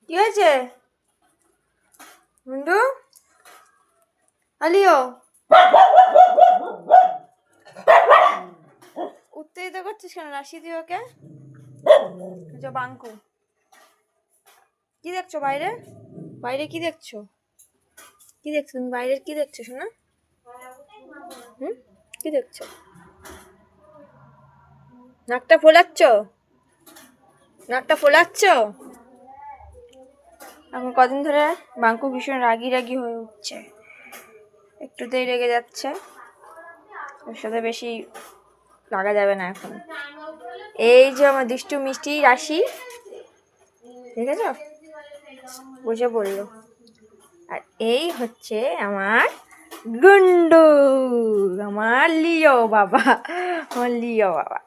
কি হয়েছে মুন্ডু? আলিও উত্তেজিত করছিস কেন? রাশি তুই ওকে। বাঙ্কু, কি দেখছো বাইরে? বাইরে কি দেখছো? কি দেখছো তুমি? বাইরে কি দেখছো শোনা? কি দেখছো? নাকটা ফোলাচ্ছ? নাকটা ফোলাচ্ছ? এখন কদিন ধরে বাঙ্কু ভীষণ রাগি রাগি হয়ে উঠছে, একটুতেই রেগে যাচ্ছে। ওর সাথে বেশি লাগা যাবে না এখন। এই যে আমার দুষ্টু মিষ্টি রাশি, দেখেছ? বুঝে বললো। আর এই হচ্ছে আমার গুন্ডু, আমার লিও বাবা, আমার লিও বাবা।